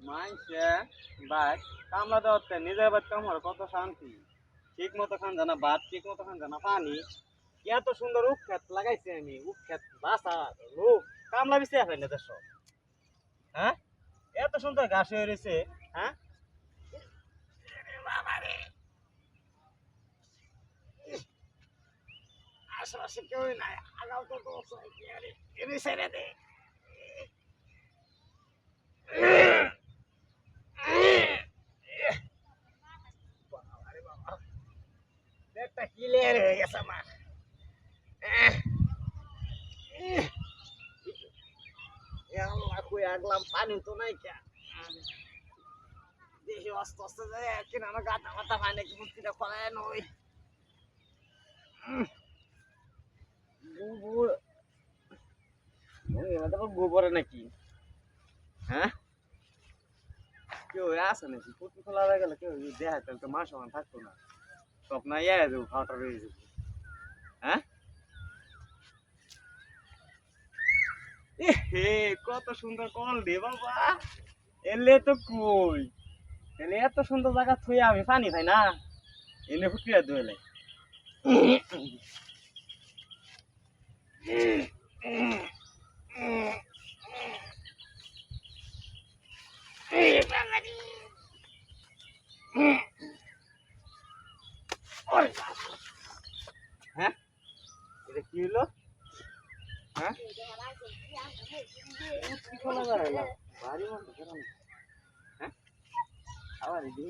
মাইসে ভাই কামলা দেওয়াতে নিজের বাদ কামড় কত শান্তি ঠিক মতো খান জানা ভাত ঠিক মতো খান জানা পানি এত সুন্দর উক্ষেত লাগাইছি আমি উক্ষেত বাসা লোক কামলা বিছে ফেলে দেশ হ্যাঁ এত সুন্দর ঘাস হয়ে রয়েছে হ্যাঁ আশেপাশে কেউই নাই আগাও তো ছেড়ে দে একটা ক্লিয়ার হয়ে গেছে আমার আগলাম পানি তো নাই কে দেখি আস্তে আস্তে যায় কিনা আমার গাটা মাথা পানি কি মুক্তিটা খোলায় নই গোবর গোবরে নাকি হ্যাঁ কেউ আসে নাকি পুটি খোলা হয়ে গেলে কেউ দেখা তাহলে তো মাস সমান থাকতো না স্বপ্ন ইয়ে যাবো খাওয়াটা রয়ে যাবো হ্যাঁ হে কত সুন্দর কল রে বাবা এলে তো কই এলে এত সুন্দর জায়গা থুই আমি পানি খাই না এনে ফুটিয়ে দোলে হ্যাঁ এটা কি হলো হ্যাঁ কি খোলা যাইলা ভারী মন কেন হ্যাঁ আবার দি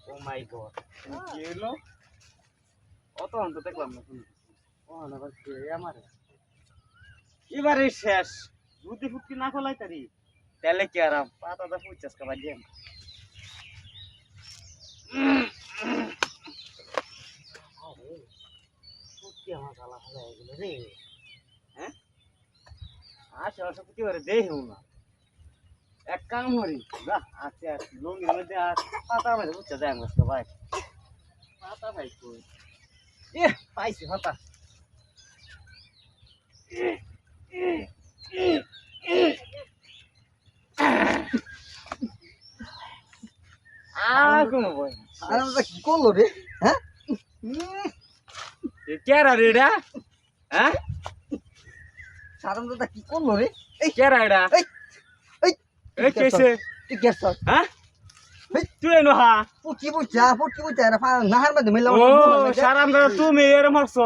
ও মাই গড কি হলো অত অন্ত দেখলাম না শুনি ও না বাস আমারে এবারে শেষ যদি ফুটকি না খোলাই তারি তাহলে কি আরাম পাতাটা ফুটছাস খাবার দিয়ে ফুটকি আমার গালা ফেলা এগুলো রে হ্যাঁ আশেপাশে ফুটকি করে দেহেও না এক কাম করি যা আছে লঙ্গির মধ্যে পাতা মধ্যে বুঝতে যায় মস্ত ভাই পাতা ভাই কই এ পাইছি পাতা কোনো বই আর আমরা কি করলো রে হ্যাঁ কেরা রে এটা হ্যাঁ সাধারণ দাদা কি করলো রে এই কেরা এটা এই এই এই কেসে তুই গেছ হ্যাঁ তুই এনো হা পুটকি বুঝা এরা নাহার মধ্যে মিললাম ও সারাম দাদা তুমি এর মারছো